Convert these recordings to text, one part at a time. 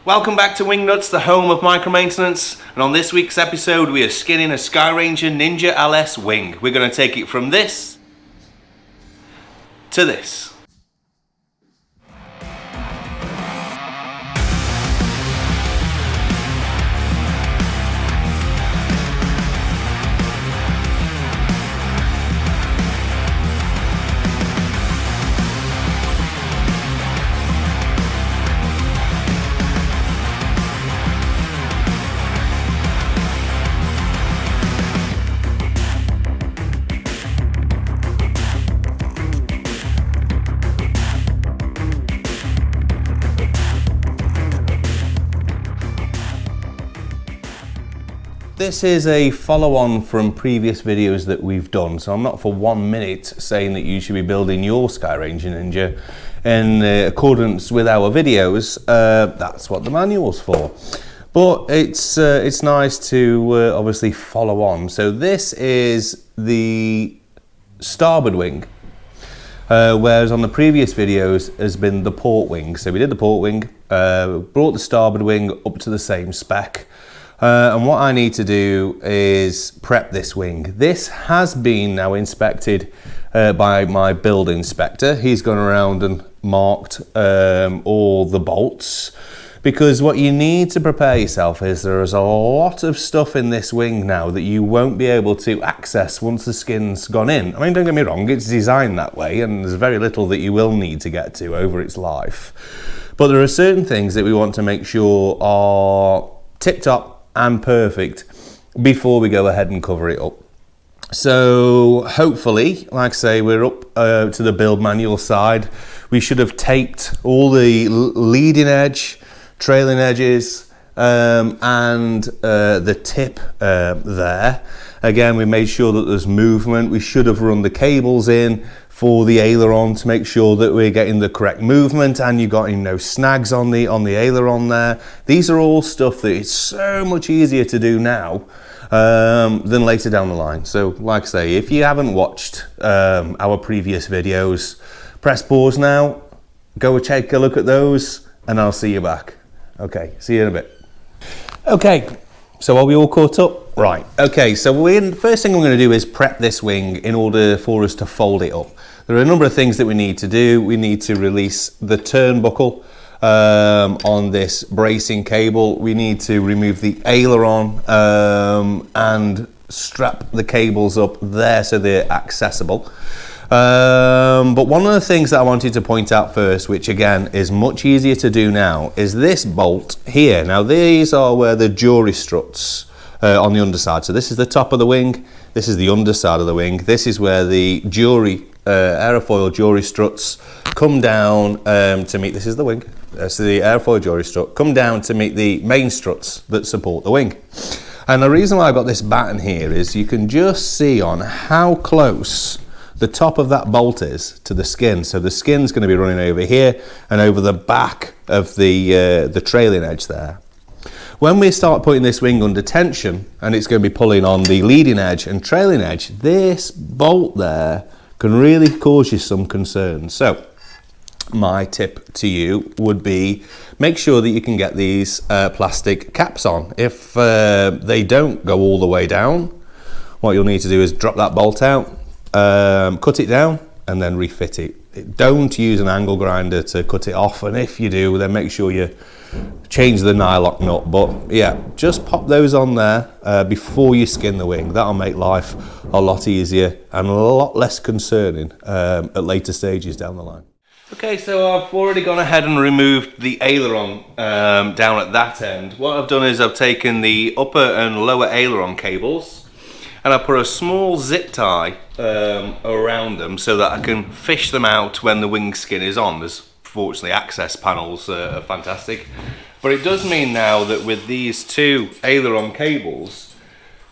Welcome back to WingNuts, the home of micro maintenance, and on this week's episode we are skinning a Skyranger Nynja LS wing. We're going to take it from this to this. This is a follow-on from previous videos that we've done, so I'm not for 1 minute saying that you should be building your Skyranger Nynja in accordance with our videos. That's what the manual's for. But it's nice to obviously follow on. So this is the starboard wing, whereas on the previous videos has been the port wing. So we did the port wing, brought the starboard wing up to the same spec. And what I need to do is prep this wing. This has been now inspected by my build inspector. He's gone around and marked all the bolts, because what you need to prepare yourself is there is a lot of stuff in this wing now that you won't be able to access once the skin's gone in. I mean, don't get me wrong, it's designed that way and there's very little that you will need to get to over its life. But there are certain things that we want to make sure are tip-top and perfect before we go ahead and cover it up. So hopefully, like I say, we're up to the build manual side. We should have taped all the leading edge, trailing edges, and the tip there. Again, we made sure that there's movement. We should have run the cables in for the aileron to make sure that we're getting the correct movement, and you've got no snags on the aileron there. These are all stuff that is so much easier to do now than later down the line. So like I say, if you haven't watched our previous videos, press pause now, go take a look at those, and I'll see you back. Okay, see you in a bit. Okay, so are we all caught up? Right, okay, so the first thing we're going to do is prep this wing in order for us to fold it up. There are a number of things that we need to do. We need to release the turnbuckle on this bracing cable. We need to remove the aileron and strap the cables up there so they're accessible. But one of the things that I wanted to point out first, which again is much easier to do now, is this bolt here. Now these are where the jury struts on the underside. So this is the top of the wing, this is the underside of the wing, this is where the jury aerofoil jury struts come down to meet, this is the wing, so the aerofoil jury strut come down to meet the main struts that support the wing. And the reason why I've got this batten here is you can just see on how close the top of that bolt is to the skin. So the skin's going to be running over here and over the back of the trailing edge there. When we start putting this wing under tension and it's going to be pulling on the leading edge and trailing edge, this bolt there can really cause you some concern. So my tip to you would be make sure that you can get these plastic caps on. If they don't go all the way down, what you'll need to do is drop that bolt out, cut it down and then refit it. Don't use an angle grinder to cut it off, and if you do, then make sure you change the nylock nut. But yeah, just pop those on there before you skin the wing. That'll make life a lot easier and a lot less concerning at later stages down the line. Okay, so I've already gone ahead and removed the aileron down at that end. What I've done is I've taken the upper and lower aileron cables and I put a small zip tie around them so that I can fish them out when the wing skin is on. There's fortunately access panels are fantastic, but it does mean now that with these two aileron cables,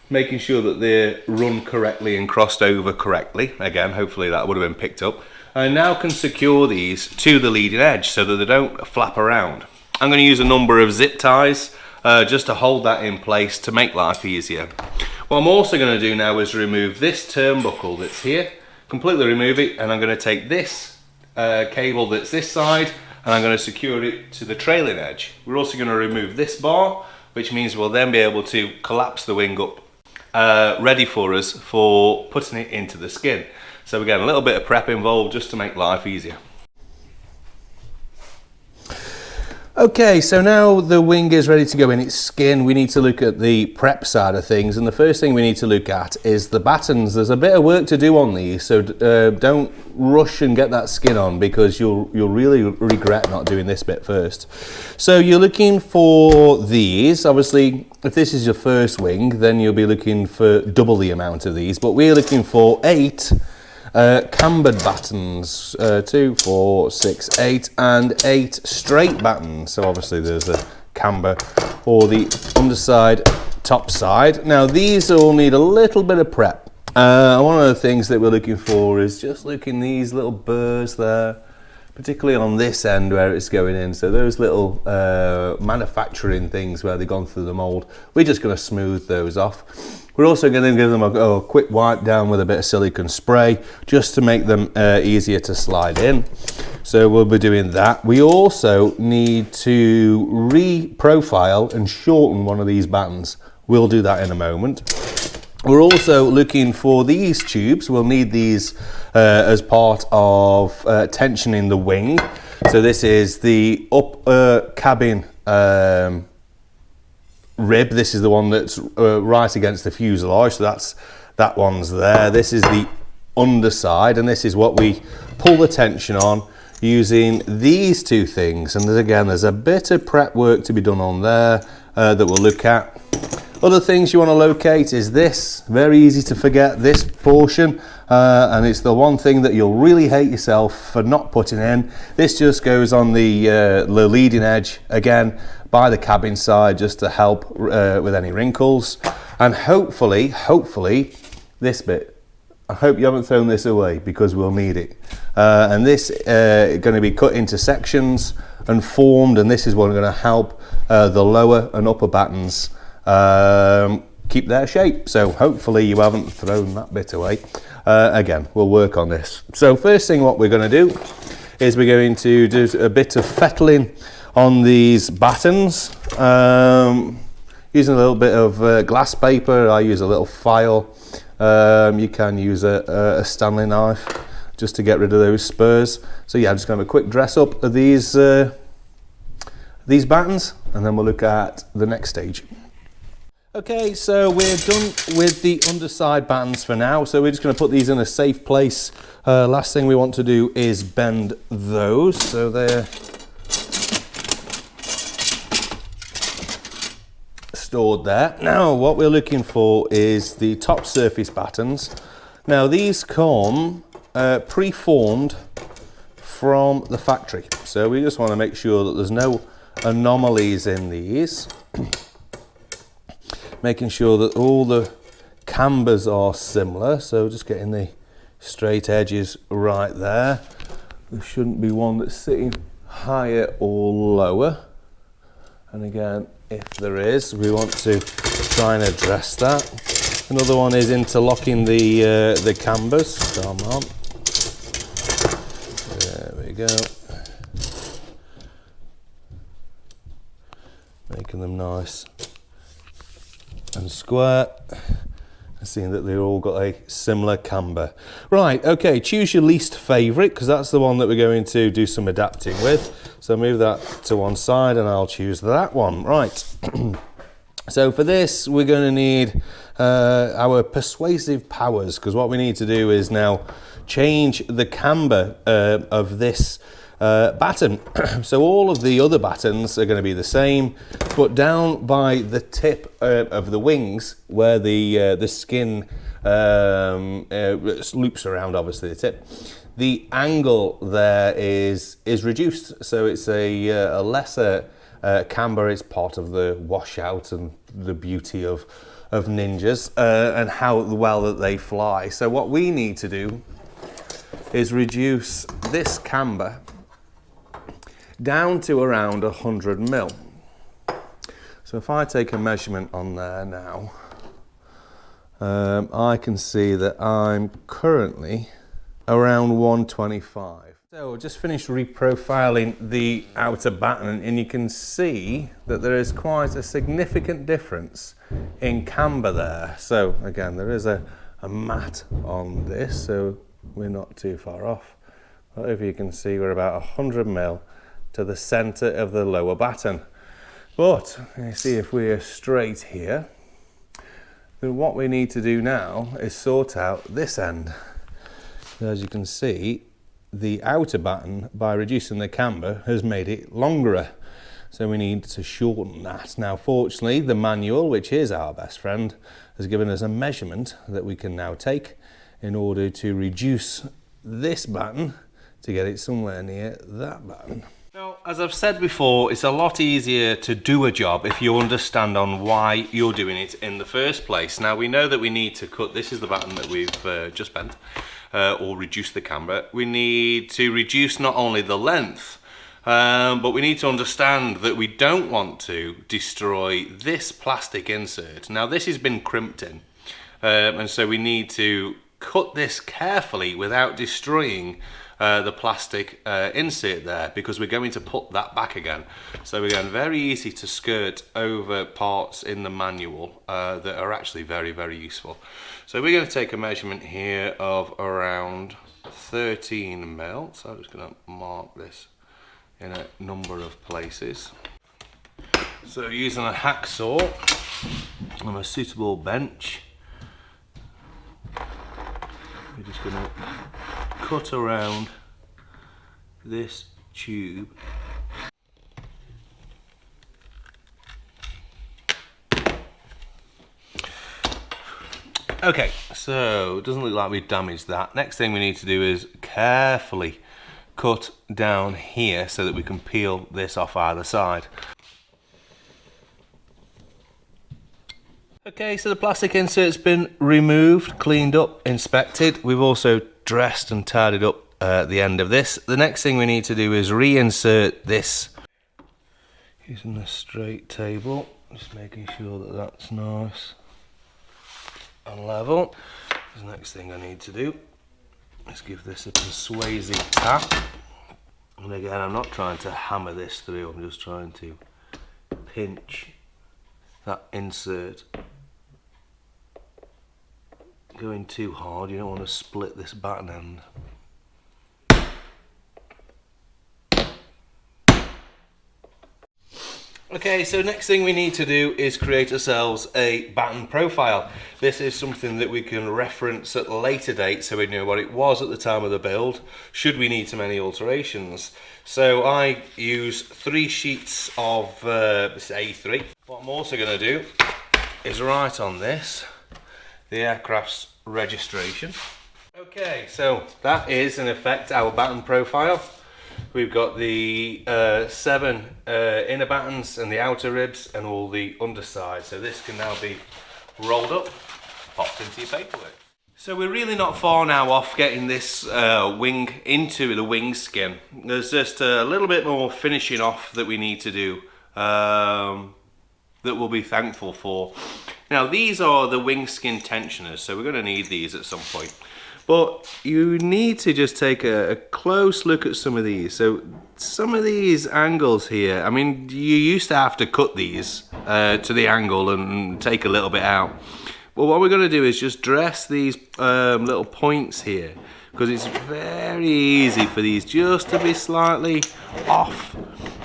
making sure that they're run correctly and crossed over correctly, again hopefully that would have been picked up, I now can secure these to the leading edge so that they don't flap around. I'm going to use a number of zip ties just to hold that in place to make life easier. What I'm also going to do now is remove this turnbuckle that's here, completely remove it, and I'm going to take this cable that's this side and I'm going to secure it to the trailing edge. We're also going to remove this bar, which means we'll then be able to collapse the wing up, ready for us for putting it into the skin. So again, a little bit of prep involved just to make life easier. Okay, so now the wing is ready to go in its skin. We need to look at the prep side of things, and the first thing we need to look at is the battens. There's a bit of work to do on these, so don't rush and get that skin on, because you'll really regret not doing this bit first. So you're looking for these. Obviously, if this is your first wing, then you'll be looking for double the amount of these, but we're looking for 8 cambered battens, 2, 4, 6, 8, and 8 straight battens. So obviously there's a camber or the underside, top side. Now these all need a little bit of prep. One of the things that we're looking for is just looking these little burrs there, particularly on this end where it's going in. So those little manufacturing things where they've gone through the mold, we're just going to smooth those off. We're also going to give them a quick wipe down with a bit of silicone spray just to make them easier to slide in. So we'll be doing that. We also need to re-profile and shorten one of these battens. We'll do that in a moment. We're also looking for these tubes. We'll need these as part of tensioning the wing. So this is the up cabin rib. This is the one that's right against the fuselage, so that one's there. This is the underside, and this is what we pull the tension on using these two things. And there's a bit of prep work to be done on there that we'll look at. Other things you want to locate is this, very easy to forget, this portion, and it's the one thing that you'll really hate yourself for not putting in. This just goes on the leading edge, again, by the cabin side, just to help with any wrinkles. And hopefully, this bit, I hope you haven't thrown this away, because we'll need it. And this is going to be cut into sections and formed, and this is what's going to help the lower and upper battens keep their shape. So hopefully you haven't thrown that bit away. Again, we'll work on this. So first thing what we're going to do is we're going to do a bit of fettling on these battens, using a little bit of glass paper. I use a little file. You can use a Stanley knife just to get rid of those spurs. So yeah, I'm just going to have a quick dress up of these battens, and then we'll look at the next stage. Okay, so we're done with the underside battens for now, so we're just going to put these in a safe place. Last thing we want to do is bend those, so they're stored there. Now what we're looking for is the top surface battens. Now these come pre-formed from the factory, so we just want to make sure that there's no anomalies in these. Making sure that all the cambers are similar, so just getting the straight edges right there. There shouldn't be one that's sitting higher or lower, and again, if there is, we want to try and address that. Another one is interlocking the cambers. Come on, there we go, making them nice and square, and seeing that they've all got a similar camber. Right, okay, choose your least favourite, because that's the one that we're going to do some adapting with. So move that to one side and I'll choose that one. Right, so for this we're going to need our persuasive powers, because what we need to do is now change the camber of this batten. So all of the other battens are going to be the same, but down by the tip of the wings, where the skin loops around, obviously the tip, the angle there is reduced, so it's a lesser camber. It's part of the washout and the beauty of ninjas and how well that they fly. So what we need to do is reduce this camber down to around 100 mil. So if I take a measurement on there now, I can see that I'm currently around 125. So just finished reprofiling the outer batten, and you can see that there is quite a significant difference in camber there. So again, there is a mat on this, so we're not too far off. But if you can see, we're about 100mm to the centre of the lower batten. But you see, if we are straight here, then what we need to do now is sort out this end. As you can see, the outer batten, by reducing the camber, has made it longer. So we need to shorten that. Now, fortunately, the manual, which is our best friend, has given us a measurement that we can now take in order to reduce this batten to get it somewhere near that batten. Now, as I've said before, it's a lot easier to do a job if you understand on why you're doing it in the first place. Now, we know that we need to cut, this is the batten that we've just bent, or reduce the camber. We need to reduce not only the length, but we need to understand that we don't want to destroy this plastic insert. Now, this has been crimped in, and so we need to cut this carefully without destroying the plastic insert there, because we're going to put that back again. So again, very easy to skirt over parts in the manual that are actually very, very useful. So we're going to take a measurement here of around 13mm. So I'm just going to mark this in a number of places. So using a hacksaw on a suitable bench, we're just going to cut around this tube. Okay, so it doesn't look like we damaged that. Next thing we need to do is carefully cut down here so that we can peel this off either side. Okay, so the plastic insert's been removed, cleaned up, inspected. We've also dressed and tidied up the end of this. The next thing we need to do is reinsert this using a straight table, just making sure that that's nice and level. The next thing I need to do is give this a persuasive tap. And again, I'm not trying to hammer this through, I'm just trying to pinch that insert. Going too hard, you don't want to split this batten end. Okay, so next thing we need to do is create ourselves a batten profile. This is something that we can reference at a later date so we know what it was at the time of the build, should we need some any alterations. So I use 3 sheets of this A3. What I'm also going to do is write on this the aircraft's registration. Okay, so that is in effect our batten profile. We've got the 7 inner battens and the outer ribs and all the underside. So this can now be rolled up, popped into your paperwork. So we're really not far now off getting this wing into the wing skin. There's just a little bit more finishing off that we need to do that we'll be thankful for. Now these are the wing skin tensioners, so we're going to need these at some point. But you need to just take a close look at some of these. So some of these angles here, I mean, you used to have to cut these to the angle and take a little bit out. But what we're going to do is just dress these little points here, because it's very easy for these just to be slightly off.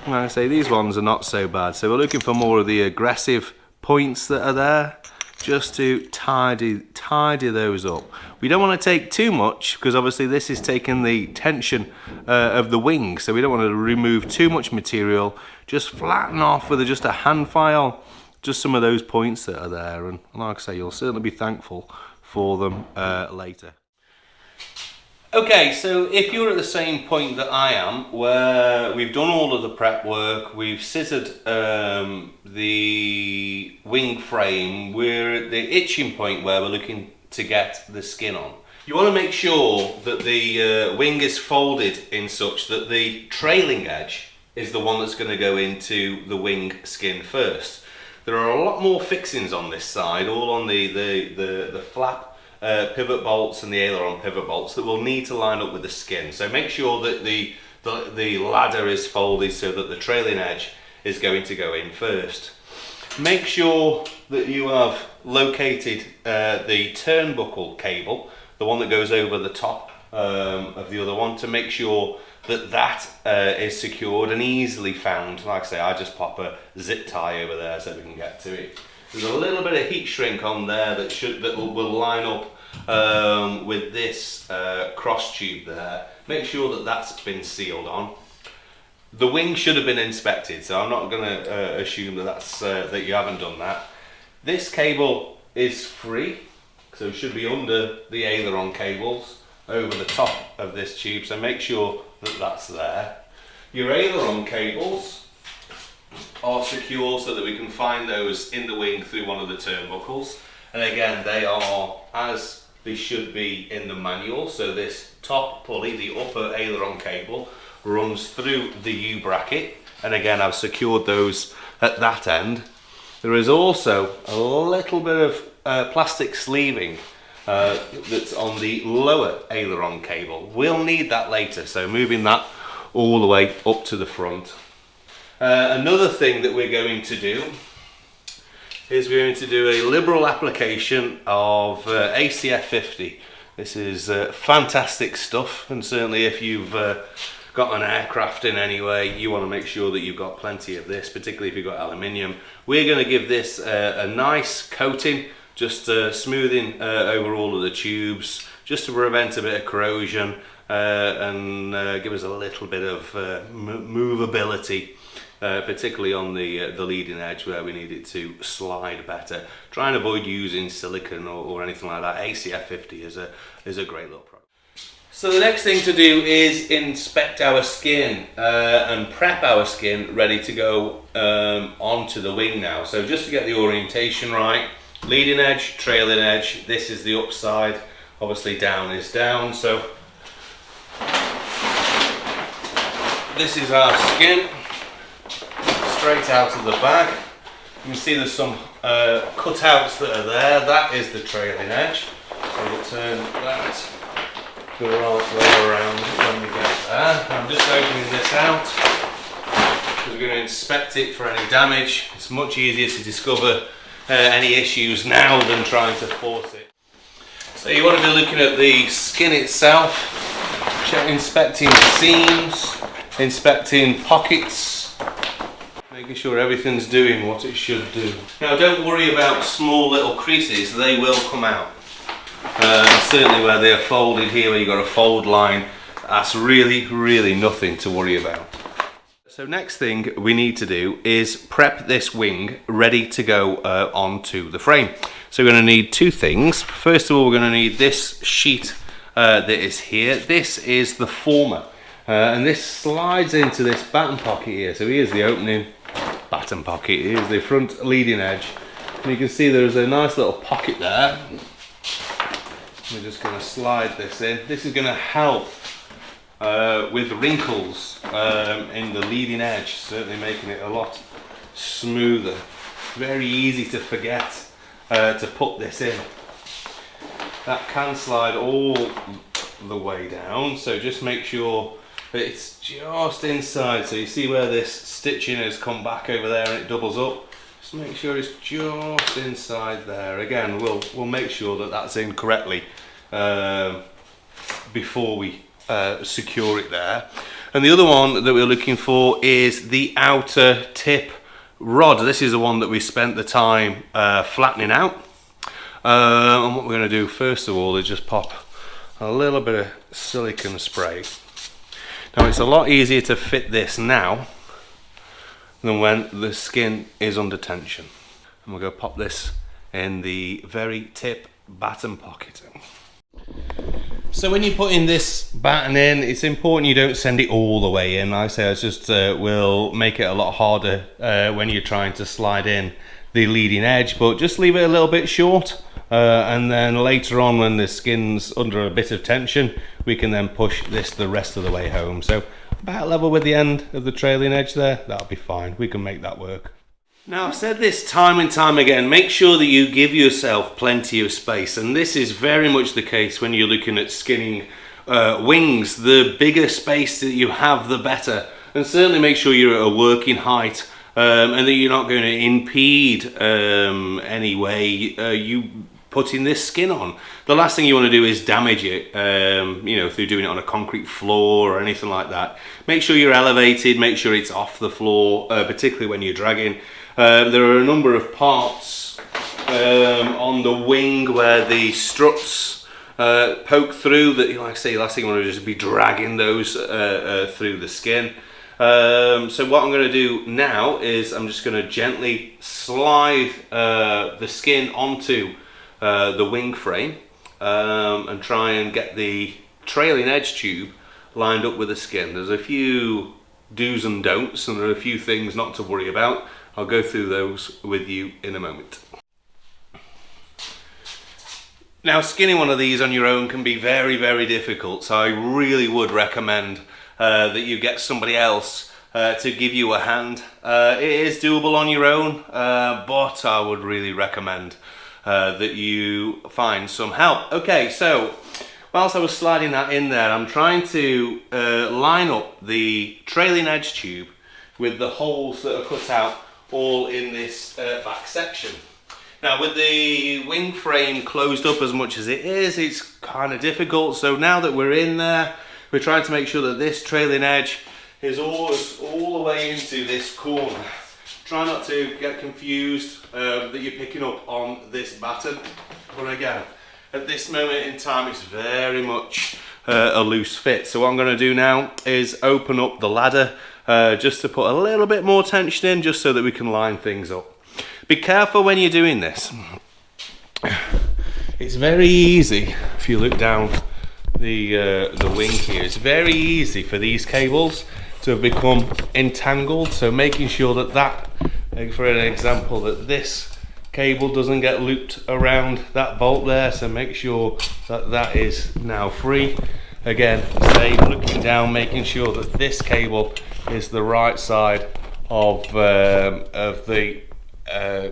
Like I say, these ones are not so bad. So we're looking for more of the aggressive points that are there, just to tidy those up. We don't want to take too much, because obviously this is taking the tension of the wing, so we don't want to remove too much material. Just flatten off with just a hand file just some of those points that are there, and like I say, you'll certainly be thankful for them later. Okay, so if you're at the same point that I am, where we've done all of the prep work, we've scissored the wing frame, we're at the itching point where we're looking to get the skin on. You want to make sure that the wing is folded in such that the trailing edge is the one that's going to go into the wing skin first. There are a lot more fixings on this side, all on the flap pivot bolts and the aileron pivot bolts that will need to line up with the skin. So make sure that the ladder is folded so that the trailing edge is going to go in first. Make sure that you have located the turnbuckle cable, the one that goes over the top of the other one, to make sure that that is secured and easily found. Like I say, I just pop a zip tie over there so we can get to it. There's a little bit of heat shrink on there that will line up with this cross tube there. Make sure that that's been sealed on. The wing should have been inspected, so I'm not going to assume that that you haven't done that. This cable is free, so it should be under the aileron cables over the top of this tube, so make sure that that's there. Your aileron cables are secure so that we can find those in the wing through one of the turnbuckles, and again they are as they should be in the manual. So this top pulley, the upper aileron cable, runs through the U-bracket, and again I've secured those at that end. There is also a little bit of plastic sleeving that's on the lower aileron cable. We'll need that later, so moving that all the way up to the front. Another thing that we're going to do is we're going to do a liberal application of ACF 50. This is fantastic stuff, and certainly if you've got an aircraft in any way, you want to make sure that you've got plenty of this, particularly if you've got aluminium. We're going to give this a nice coating, just smoothing over all of the tubes, just to prevent a bit of corrosion and give us a little bit of movability, particularly on the leading edge where we need it to slide better. Try and avoid using silicone or anything like that. ACF 50 is a great little product. So the next thing to do is inspect our skin and prep our skin ready to go onto the wing now. So just to get the orientation right, leading edge, trailing edge, this is the upside, obviously down is down. So this is our skin, straight out of the bag. You can see there's some cutouts that are there. That is the trailing edge. So we'll turn that the right way around when we get there. I'm just opening this out because we're going to inspect it for any damage. It's much easier to discover any issues now than trying to force it. So you want to be looking at the skin itself, inspecting seams, inspecting pockets, making sure everything's doing what it should do. Now don't worry about small little creases, they will come out. Certainly where they're folded here, where you've got a fold line, that's really nothing to worry about. So next thing we need to do is prep this wing ready to go onto the frame. So we're going to need two things. First of all, we're going to need this sheet that is here. This is the former, and this slides into this batten pocket here. So here's the opening batten pocket, here's the front leading edge, and you can see there's a nice little pocket there. We're just going to slide this in. This is going to help with wrinkles in the leading edge, certainly making it a lot smoother. Very easy to forget to put this in. That can slide all the way down, so just make sure that it's just inside. So you see where this stitching has come back over there and it doubles up. Just make sure it's just inside there. Again, we'll make sure that that's in correctly before we secure it there. And the other one that we're looking for is the outer tip rod. This is the one that we spent the time flattening out. And what we're going to do first of all is just pop a little bit of silicone spray. Now it's a lot easier to fit this now than when the skin is under tension. And we'll go pop this in the very tip batten pocket. So when you're putting this batten in, it's important you don't send it all the way in. I say it's just will make it a lot harder when you're trying to slide in the leading edge, but just leave it a little bit short, and then later on when the skin's under a bit of tension, we can then push this the rest of the way home. So about level with the end of the trailing edge there, that'll be fine. We can make that work. Now, I've said this time and time again, make sure that you give yourself plenty of space, and this is very much the case when you're looking at skinning wings. The bigger space that you have, the better, and certainly make sure you're at a working height and that you're not going to impede any way you putting this skin on. The last thing you want to do is damage it, you know, through doing it on a concrete floor or anything like that. Make sure you're elevated, make sure it's off the floor, particularly when you're dragging. There are a number of parts on the wing where the struts poke through that, like I say, last thing you want to do is be dragging those through the skin. So what I'm going to do now is I'm just going to gently slide the skin onto the wing frame and try and get the trailing edge tube lined up with the skin. There's a few do's and don'ts, and there are a few things not to worry about. I'll go through those with you in a moment. Now, skinning one of these on your own can be very, very difficult, so I really would recommend that you get somebody else to give you a hand. It is doable on your own, but I would really recommend that you find some help. Okay, so whilst I was sliding that in there, I'm trying to line up the trailing edge tube with the holes that are cut out all in this back section. Now, with the wing frame closed up as much as it is, it's kind of difficult. So now that we're in there, we're trying to make sure that this trailing edge is always all the way into this corner. Try not to get confused that you're picking up on this batten. But again, at this moment in time, it's very much a loose fit. So what I'm going to do now is open up the ladder just to put a little bit more tension in, just so that we can line things up. Be careful when you're doing this. It's very easy, if you look down the wing here, it's very easy for these cables to have become entangled. So making sure that like for an example, that this cable doesn't get looped around that bolt there. So make sure that that is now free. Again, say looking down, making sure that this cable is the right side of the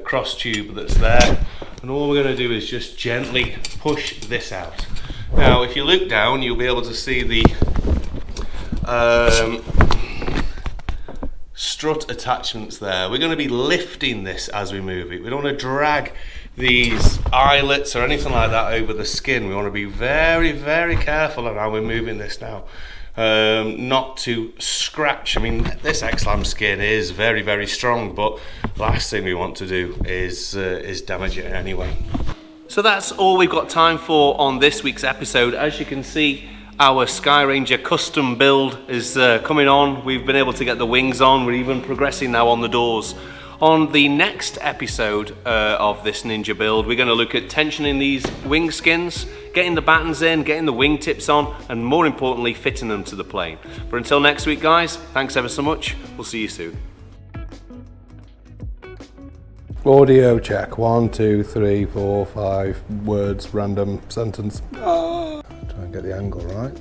cross tube that's there, and all we're going to do is just gently push this out. Now, if you look down, you'll be able to see the strut attachments there. We're going to be lifting this as we move it. We don't want to drag these eyelets or anything like that over the skin. We want to be very, very careful on how we're moving this now, not to scratch. I mean, this X-Lam skin is very, very strong, but last thing we want to do is damage it anyway. So that's all we've got time for on this week's episode. As you can see, our Skyranger custom build is coming on. We've been able to get the wings on. We're even progressing now on the doors. On the next episode of this Ninja build, we're going to look at tensioning these wing skins, getting the battens in, getting the wing tips on, and more importantly, fitting them to the plane. But until next week, guys, thanks ever so much. We'll see you soon. Audio check. 1, 2, 3, 4, 5 words, random sentence. Try and get the angle right.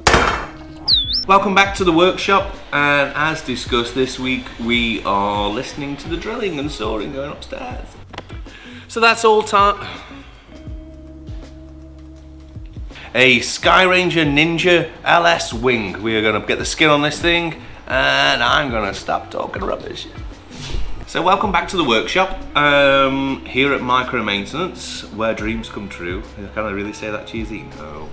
Welcome back to the workshop, and as discussed this week, we are listening to the drilling and sawing going upstairs. So that's all time. A Skyranger Nynja LS wing. We are going to get the skin on this thing, and I'm going to stop talking rubbish. So welcome back to the workshop, here at Micro Maintenance, where dreams come true. Can I really say that cheesy? No.